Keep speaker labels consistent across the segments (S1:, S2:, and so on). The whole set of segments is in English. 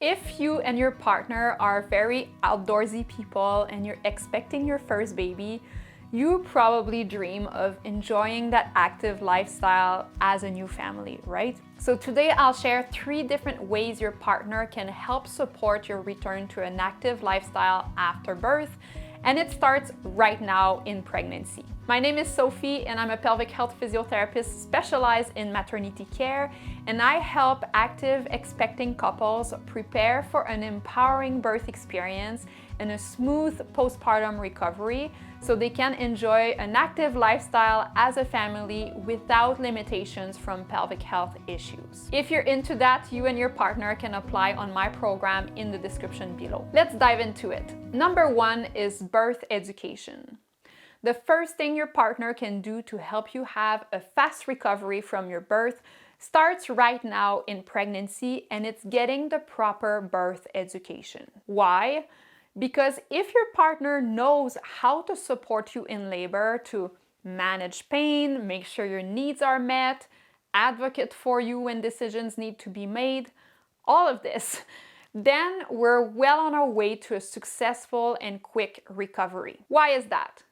S1: If you and your partner are very outdoorsy people and you're expecting your first baby, you probably dream of enjoying that active lifestyle as a new family, right? So today I'll share 3 different ways your partner can help support your return to an active lifestyle after birth, and it starts right now in pregnancy. My name is Sophie and I'm a pelvic health physiotherapist specialized in maternity care, and I help active expecting couples prepare for an empowering birth experience and a smooth postpartum recovery so they can enjoy an active lifestyle as a family without limitations from pelvic health issues. If you're into that, you and your partner can apply on my program in the description below. Let's dive into it. Number 1 is birth education. The first thing your partner can do to help you have a fast recovery from your birth starts right now in pregnancy, and it's getting the proper birth education. Why? Because if your partner knows how to support you in labor to manage pain, make sure your needs are met, advocate for you when decisions need to be made, all of this, then we're well on our way to a successful and quick recovery. Why is that?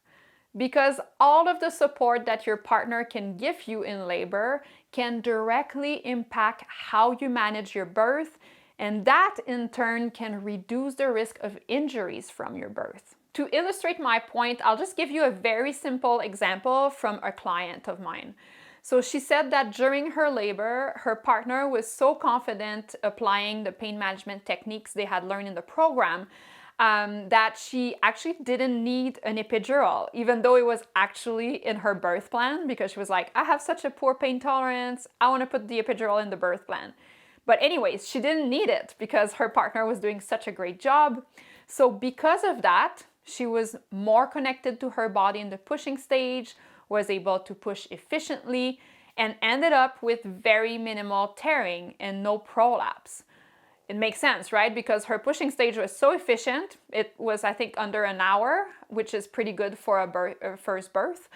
S1: Because all of the support that your partner can give you in labor can directly impact how you manage your birth, and that in turn can reduce the risk of injuries from your birth. To illustrate my point, I'll just give you a very simple example from a client of mine. So she said that during her labor, her partner was so confident applying the pain management techniques they had learned in the program that she actually didn't need an epidural, even though it was actually in her birth plan, because she was like, I have such a poor pain tolerance, I want to put the epidural in the birth plan. But anyways, she didn't need it because her partner was doing such a great job. So because of that, she was more connected to her body in the pushing stage, was able to push efficiently, and ended up with very minimal tearing and no prolapse. It makes sense, right? Because her pushing stage was so efficient. It was, I think, under an hour, which is pretty good for a first birth.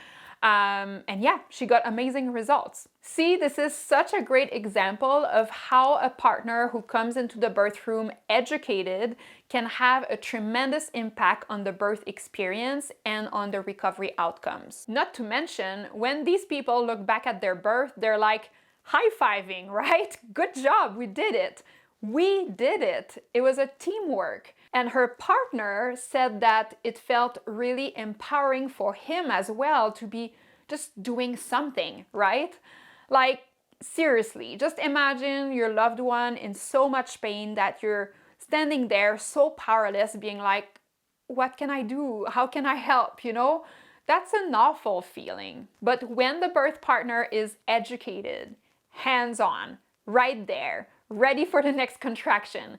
S1: And yeah, she got amazing results. See, this is such a great example of how a partner who comes into the birth room educated can have a tremendous impact on the birth experience and on the recovery outcomes. Not to mention, when these people look back at their birth, they're like high-fiving, right? Good job, we did it. We did it. It was a teamwork. And her partner said that it felt really empowering for him as well to be just doing something, right? Like, seriously, just imagine your loved one in so much pain that you're standing there so powerless, being like, what can I do? How can I help? You know, that's an awful feeling. But when the birth partner is educated, hands-on, right there, ready for the next contraction,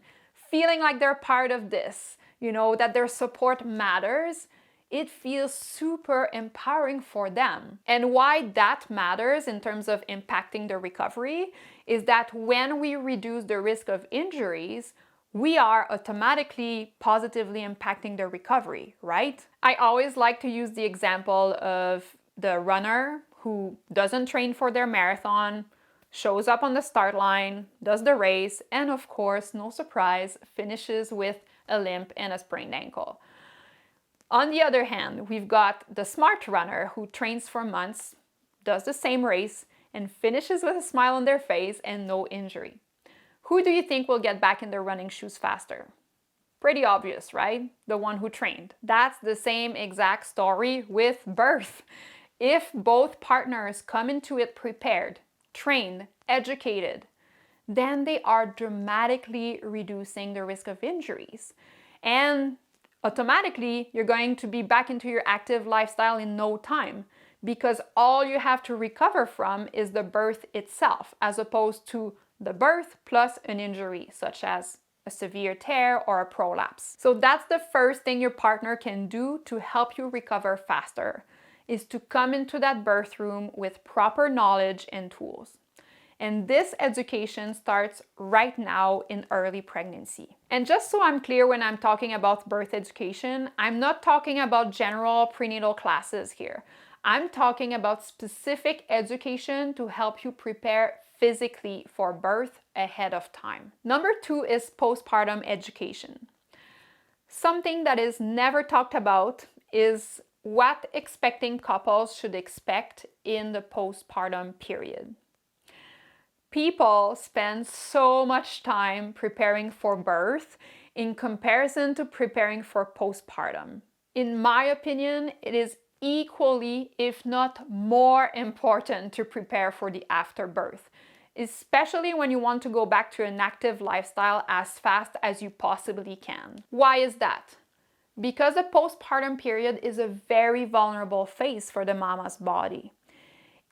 S1: feeling like they're part of this, you know, that their support matters, it feels super empowering for them. And why that matters in terms of impacting the recovery is that when we reduce the risk of injuries, we are automatically positively impacting the recovery, right? I always like to use the example of the runner who doesn't train for their marathon, shows up on the start line, does the race, and of course, no surprise, finishes with a limp and a sprained ankle. On the other hand, we've got the smart runner who trains for months, does the same race, and finishes with a smile on their face and no injury. Who do you think will get back in their running shoes faster? Pretty obvious, right? The one who trained. That's the same exact story with birth. If both partners come into it prepared, trained, educated, then they are dramatically reducing the risk of injuries. And automatically, you're going to be back into your active lifestyle in no time, because all you have to recover from is the birth itself, as opposed to the birth plus an injury, such as a severe tear or a prolapse. So that's the first thing your partner can do to help you recover faster, is to come into that birth room with proper knowledge and tools. And this education starts right now in early pregnancy. And just so I'm clear, when I'm talking about birth education, I'm not talking about general prenatal classes here. I'm talking about specific education to help you prepare physically for birth ahead of time. Number 2 is postpartum education. Something that is never talked about is what expecting couples should expect in the postpartum period. People spend so much time preparing for birth in comparison to preparing for postpartum. In my opinion, it is equally, if not more important to prepare for the afterbirth, especially when you want to go back to an active lifestyle as fast as you possibly can. Why is that? Because the postpartum period is a very vulnerable phase for the mama's body.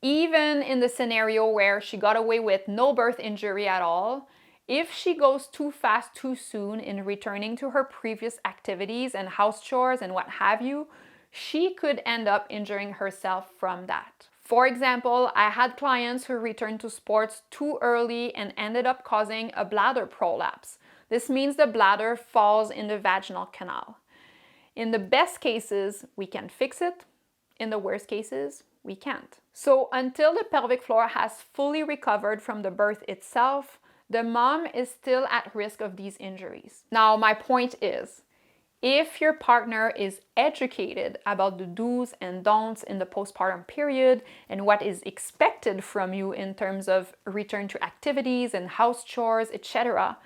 S1: Even in the scenario where she got away with no birth injury at all, if she goes too fast too soon in returning to her previous activities and house chores and what have you, she could end up injuring herself from that. For example, I had clients who returned to sports too early and ended up causing a bladder prolapse. This means the bladder falls in the vaginal canal. In the best cases, we can fix it. In the worst cases, we can't. So until the pelvic floor has fully recovered from the birth itself, the mom is still at risk of these injuries. Now, my point is, if your partner is educated about the do's and don'ts in the postpartum period and what is expected from you in terms of return to activities and house chores, etc.,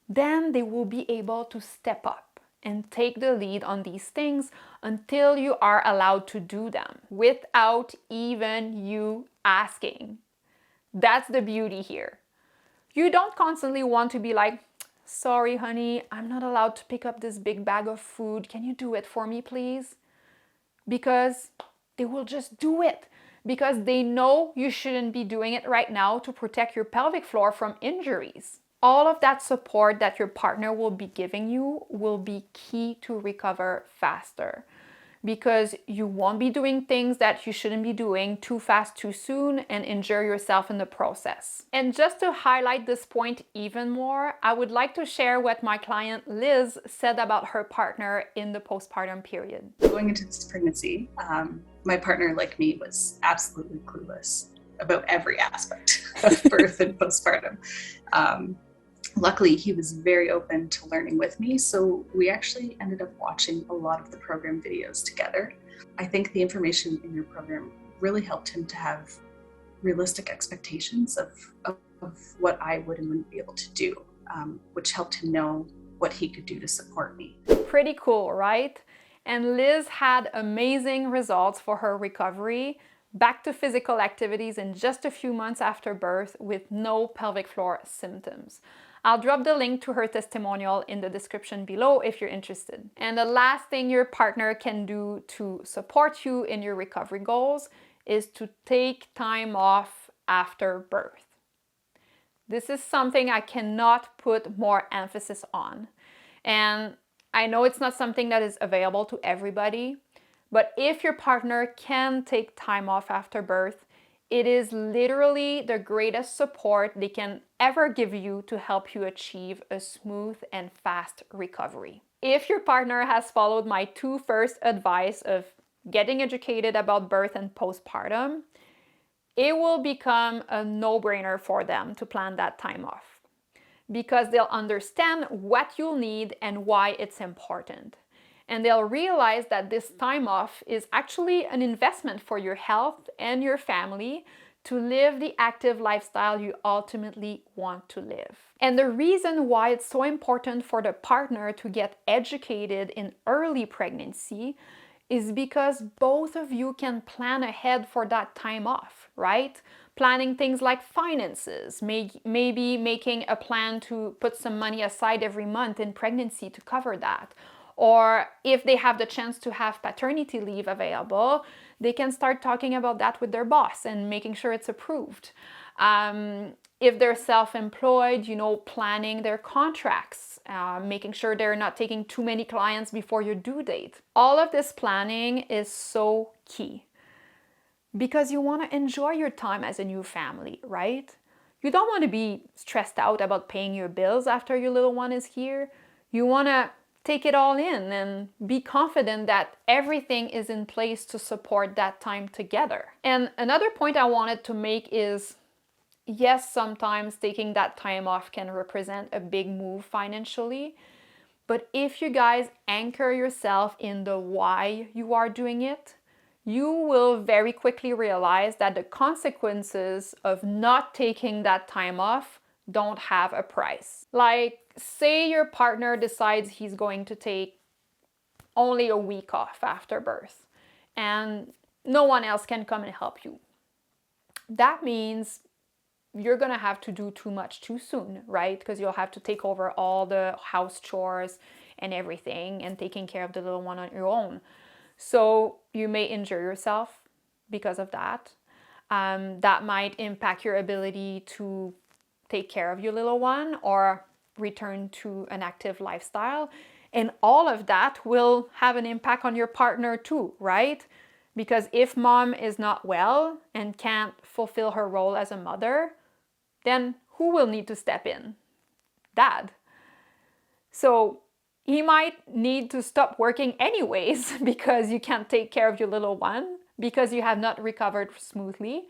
S1: then they will be able to step up and take the lead on these things until you are allowed to do them without even you asking. That's the beauty here. You don't constantly want to be like, sorry, honey, I'm not allowed to pick up this big bag of food. Can you do it for me, please? Because they will just do it. Because they know you shouldn't be doing it right now to protect your pelvic floor from injuries. All of that support that your partner will be giving you will be key to recover faster. Because you won't be doing things that you shouldn't be doing too fast, too soon, and injure yourself in the process. And just to highlight this point even more, I would like to share what my client Liz said about her partner in the postpartum period.
S2: Going into this pregnancy, my partner, like me, was absolutely clueless about every aspect of birth and postpartum. Luckily, he was very open to learning with me, so we actually ended up watching a lot of the program videos together. I think the information in your program really helped him to have realistic expectations of what I would and wouldn't be able to do, which helped him know what he could do to support me.
S1: Pretty cool, right? And Liz had amazing results for her recovery, back to physical activities in just a few months after birth with no pelvic floor symptoms. I'll drop the link to her testimonial in the description below if you're interested. And the last thing your partner can do to support you in your recovery goals is to take time off after birth. This is something I cannot put more emphasis on. And I know it's not something that is available to everybody, but if your partner can take time off after birth, it is literally the greatest support they can ever give you to help you achieve a smooth and fast recovery. If your partner has followed my 2 first advice of getting educated about birth and postpartum, it will become a no-brainer for them to plan that time off because they'll understand what you'll need and why it's important. And they'll realize that this time off is actually an investment for your health and your family to live the active lifestyle you ultimately want to live. And the reason why it's so important for the partner to get educated in early pregnancy is because both of you can plan ahead for that time off, right? Planning things like finances, maybe making a plan to put some money aside every month in pregnancy to cover that. Or if they have the chance to have paternity leave available, they can start talking about that with their boss and making sure it's approved. If they're self-employed, planning their contracts, making sure they're not taking too many clients before your due date. All of this planning is so key because you want to enjoy your time as a new family, right? You don't want to be stressed out about paying your bills after your little one is here. You want to take it all in and be confident that everything is in place to support that time together. And another point I wanted to make is yes, sometimes taking that time off can represent a big move financially. But if you guys anchor yourself in the why you are doing it, you will very quickly realize that the consequences of not taking that time off don't have a price. Like, say your partner decides he's going to take only a week off after birth and no one else can come and help you. That means you're gonna have to do too much too soon, right? Because you'll have to take over all the house chores and everything and taking care of the little one on your own. So you may injure yourself because of that. That might impact your ability to take care of your little one or return to an active lifestyle. And all of that will have an impact on your partner too, right? Because if mom is not well and can't fulfill her role as a mother, then who will need to step in? Dad. So he might need to stop working anyways because you can't take care of your little one, because you have not recovered smoothly.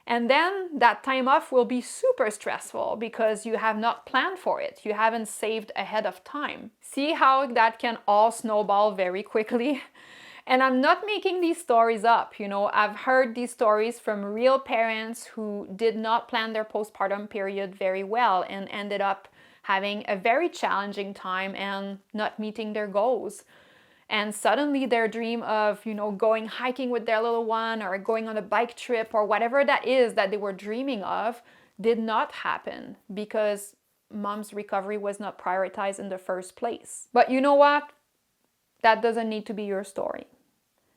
S1: And then that time off will be super stressful because you have not planned for it. You haven't saved ahead of time. See how that can all snowball very quickly? And I'm not making these stories up. I've heard these stories from real parents who did not plan their postpartum period very well and ended up having a very challenging time and not meeting their goals. And suddenly their dream of, going hiking with their little one or going on a bike trip or whatever that is that they were dreaming of did not happen because mom's recovery was not prioritized in the first place. But you know what? That doesn't need to be your story,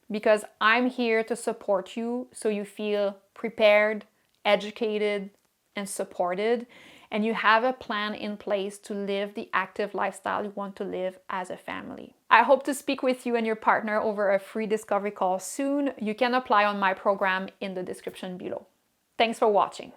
S1: because I'm here to support you so you feel prepared, educated, and supported, and you have a plan in place to live the active lifestyle you want to live as a family. I hope to speak with you and your partner over a free discovery call soon. You can apply on my program in the description below. Thanks for watching.